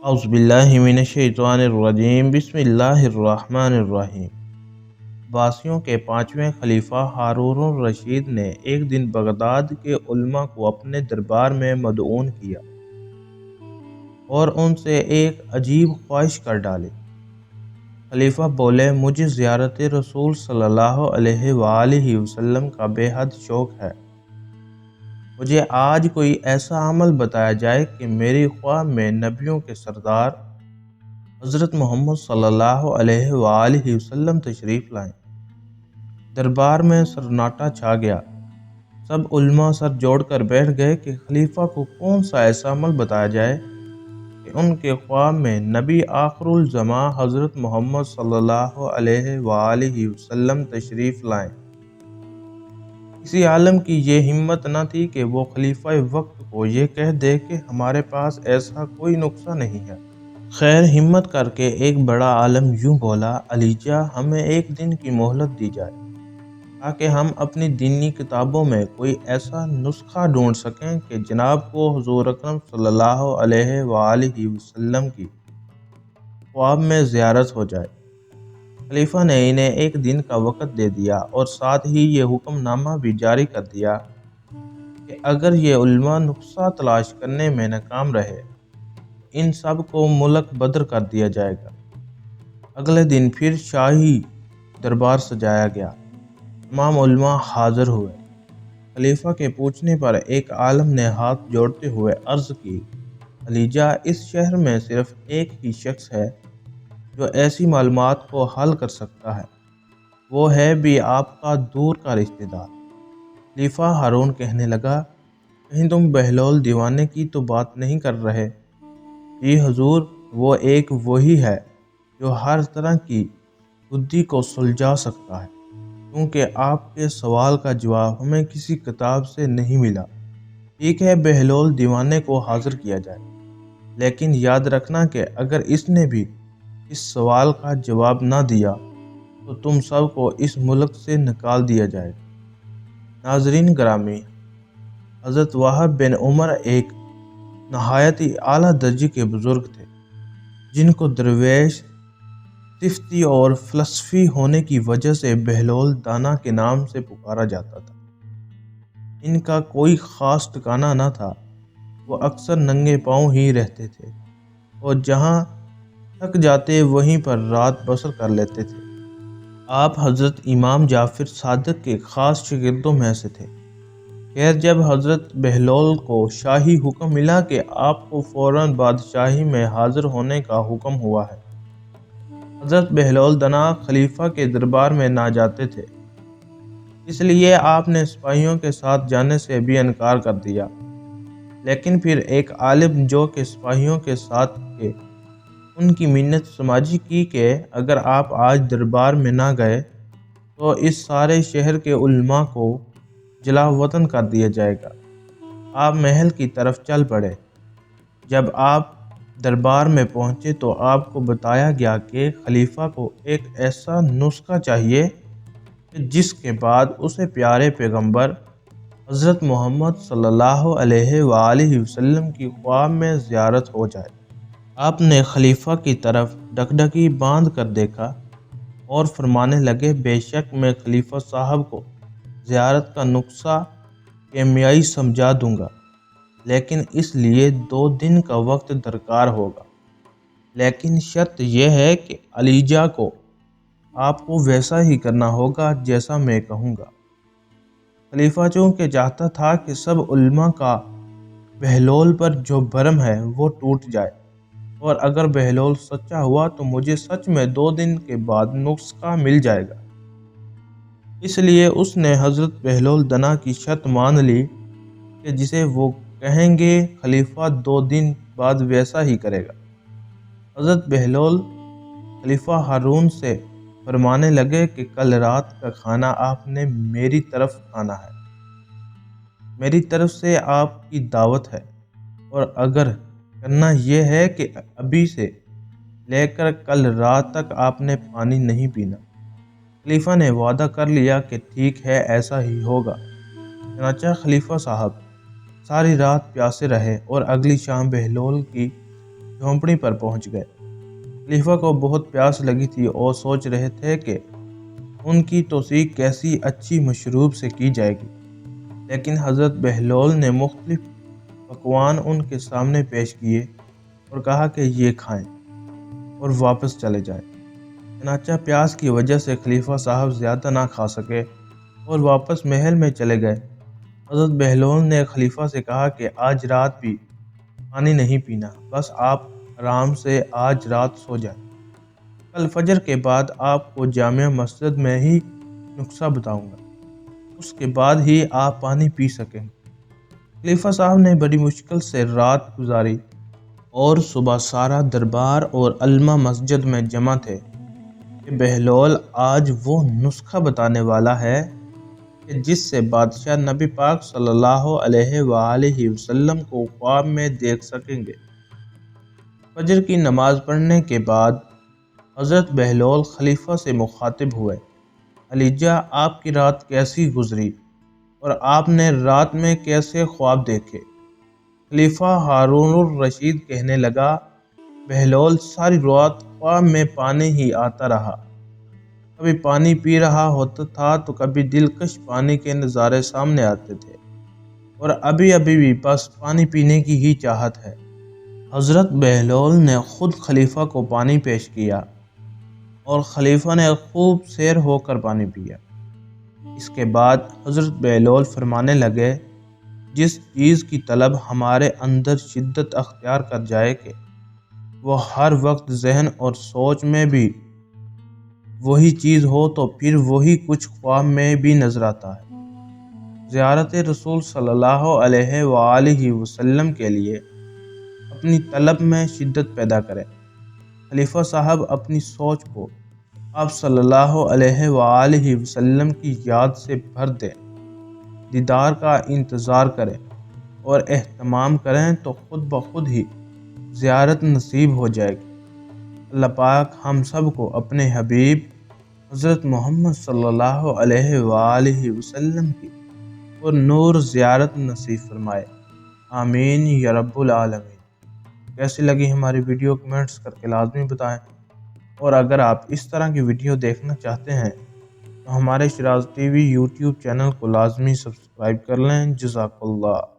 औज़ुबिल्लाहिमिनश्शैतानिर्रजीम बिस्मिल्लाहिर्रहमानिर्रहीम। बासियों के पांचवें खलीफा हारून रशीद ने एक दिन बगदाद के उलमा को अपने दरबार में मदऊन किया और उनसे एक अजीब ख्वाहिश कर डाली। खलीफा बोले, मुझे ज़ियारत रसूल सल्लल्लाहु अलैहि वसल्लम का बेहद शौक़ है। मुझे आज कोई ऐसा अमल बताया जाए कि मेरी ख्वाह में नबियों के सरदार हज़रत मोहम्मद सल्लल्लाहु अलैहि वसल्लम तशरीफ़ लाएं। दरबार में सन्नाटा छा गया। सब उलमा सर जोड़कर बैठ गए कि खलीफा को कौन सा ऐसा अमल बताया जाए कि उनके ख्वाह में नबी आखिरुल ज़मा हज़रत मोहम्मद सल्लल्लाहु अलैहि वसल्लम तशरीफ़ लाएं। किसी आलम की ये हिम्मत न थी कि वो खलीफा वक्त को ये कह दे कि हमारे पास ऐसा कोई नुस्खा नहीं है। खैर, हिम्मत करके एक बड़ा आलम यूं बोला, अलीजा, हमें एक दिन की मोहलत दी जाए ताकि हम अपनी दीनी किताबों में कोई ऐसा नुस्खा ढूंढ सकें कि जनाब को हुजूर अकरम सल्लल्लाहु अलैहि वसल्लम की ख्वाब में ज़ियारत हो जाए। खलीफा ने इन्हें एक दिन का वक़्त दे दिया और साथ ही ये हुक्मनामा भी जारी कर दिया कि अगर ये उलमा नुस्खा तलाश करने में नाकाम रहे, इन सब को मुल्क बदर कर दिया जाएगा। अगले दिन फिर शाही दरबार सजाया गया। तमाम उलमा हाज़िर हुए। खलीफा के पूछने पर एक आलम ने हाथ जोड़ते हुए अर्ज़ की, अलीजा, इस शहर में सिर्फ एक ही शख्स है जो ऐसी मालूमात को हल कर सकता है। वो है भी आपका दूर का रिश्तेदार। खलीफा हारून कहने लगा, कहीं तुम बहलोल दीवाने की तो बात नहीं कर रहे? जी हुजूर, वो एक वही है जो हर तरह की बुद्धि को सुलझा सकता है, क्योंकि आपके सवाल का जवाब हमें किसी किताब से नहीं मिला। ठीक है, बहलोल दीवाने को हाजिर किया जाए, लेकिन याद रखना कि अगर इसने भी इस सवाल का जवाब ना दिया तो तुम सब को इस मुल्क से निकाल दिया जाएगा। नाज़रीन ग्रामी, हज़रत वहाब बिन उमर एक नहायत ही आला दर्जे के बुज़ुर्ग थे, जिनको दरवेश, सिफ्ती और फ़लस्फ़ी होने की वजह से बहलोल दाना के नाम से पुकारा जाता था। इनका कोई ख़ास ठिकाना न था। वो अक्सर नंगे पाँव ही रहते थे और जहाँ थक जाते वहीं पर रात बसर कर लेते थे। आप हज़रत इमाम जाफ़र सादिक के ख़ास शागिर्दों में से थे। खैर, जब हज़रत बहलोल को शाही हुक्म मिला कि आपको फ़ौरन बादशाही में हाज़िर होने का हुक्म हुआ है, हज़रत बहलोल दना खलीफा के दरबार में ना जाते थे, इसलिए आपने सिपाहियों के साथ जाने से भी इनकार कर दिया। लेकिन फिर एक आलिम जो कि सिपाहियों के साथ थे, उनकी मिन्नत समाजी की कि अगर आप आज दरबार में ना गए तो इस सारे शहर के उलमा को जला वतन कर दिया जाएगा। आप महल की तरफ चल पड़े। जब आप दरबार में पहुंचे तो आपको बताया गया कि खलीफा को एक ऐसा नुस्खा चाहिए जिसके बाद उसे प्यारे पैगंबर हज़रत मोहम्मद सल्लल्लाहु अलैहि वसल्लम की ख्वाब में ज़ियारत हो जाए। आपने खलीफा की तरफ डगडगी बांध कर देखा और फरमाने लगे, बेशक मैं खलीफा साहब को ज़ियारत का नुस्खा केमियाई समझा दूंगा, लेकिन इसलिए 2 दिन का वक्त दरकार होगा। लेकिन शर्त यह है कि अलीजा को आपको वैसा ही करना होगा जैसा मैं कहूँगा। खलीफा चूँकि चाहता था कि सब उलमा का बहलोल पर जो भरम है वो टूट जाए, और अगर बहलोल सच्चा हुआ तो मुझे सच में 2 दिन के बाद नुस्खा मिल जाएगा। इसलिए उसने हज़रत बहलोल दना की शर्त मान ली कि जिसे वो कहेंगे खलीफा 2 दिन बाद वैसा ही करेगा। हज़रत बहलोल खलीफा हारून से फरमाने लगे कि कल रात का खाना आपने मेरी तरफ खाना है। मेरी तरफ से आपकी दावत है, और अगर करना यह है कि अभी से लेकर कल रात तक आपने पानी नहीं पीना। खलीफा ने वादा कर लिया कि ठीक है, ऐसा ही होगा। चनाचा खलीफा साहब सारी रात प्यासे रहे और अगली शाम बहलोल की झोंपड़ी पर पहुंच गए। खलीफा को बहुत प्यास लगी थी और सोच रहे थे कि उनकी तौसीक कैसी अच्छी मशरूब से की जाएगी, लेकिन हज़रत बहलोल ने मुख्तलिफ पकवान उनके सामने पेश किए और कहा कि ये खाएं और वापस चले जाएं। चनाचा प्यास की वजह से खलीफा साहब ज़्यादा ना खा सके और वापस महल में चले गए। हज़रत बहलोल ने खलीफा से कहा कि आज रात भी पानी नहीं पीना, बस आप आराम से आज रात सो जाएं। कल फजर के बाद आपको जामिया मस्जिद में ही नुस्खा बताऊंगा, उसके बाद ही आप पानी पी सकेंगे। खलीफा साहब ने बड़ी मुश्किल से रात गुजारी और सुबह सारा दरबार और अल्मा मस्जिद में जमा थे कि बहलोल आज वो नुस्खा बताने वाला है कि जिससे बादशाह नबी पाक सल्लल्लाहु अलैहि वसल्लम को ख्वाब में देख सकेंगे। फजर की नमाज पढ़ने के बाद हज़रत बहलोल खलीफा से मुखातिब हुए। अलीजा, आपकी रात कैसी गुजरी और आपने रात में कैसे ख्वाब देखे? खलीफा हारून रशीद कहने लगा, बहलोल, सारी रात ख्वाब में पानी ही आता रहा। कभी पानी पी रहा होता था तो कभी दिलकश पानी के नज़ारे सामने आते थे और अभी अभी भी बस पानी पीने की ही चाहत है। हज़रत बहलोल ने खुद खलीफा को पानी पेश किया और खलीफा ने खूब सैर होकर पानी पिया। इसके बाद हज़रत बहलोल फरमाने लगे, जिस चीज़ की तलब हमारे अंदर शिद्दत अख्तियार कर जाए कि वो हर वक्त जहन और सोच में भी वही चीज़ हो तो फिर वही कुछ ख्वाब में भी नजर आता है। ज़ियारत रसूल सल्लल्लाहु अलैहि वसल्लम के लिए अपनी तलब में शिद्दत पैदा करें। खलीफा साहब अपनी सोच को आप सल्लल्लाहु अलैहि वसल्लम की याद से भर दें, दीदार का इंतज़ार करें और एहतमाम करें तो खुद ब खुद ही ज़ियारत नसीब हो जाएगी। अल्लाह पाक हम सब को अपने हबीब हज़रत मोहम्मद सल्लल्लाहु अलैहि वसल्लम की और नूर ज़ियारत नसीब फरमाए। आमीन या रब्बुल आलमीन। कैसी लगी हमारी वीडियो कमेंट्स करके लाजमी बताएं, और अगर आप इस तरह की वीडियो देखना चाहते हैं तो हमारे शिराज टीवी यूट्यूब चैनल को लाजमी सब्सक्राइब कर लें। जज़ाकल्लाह।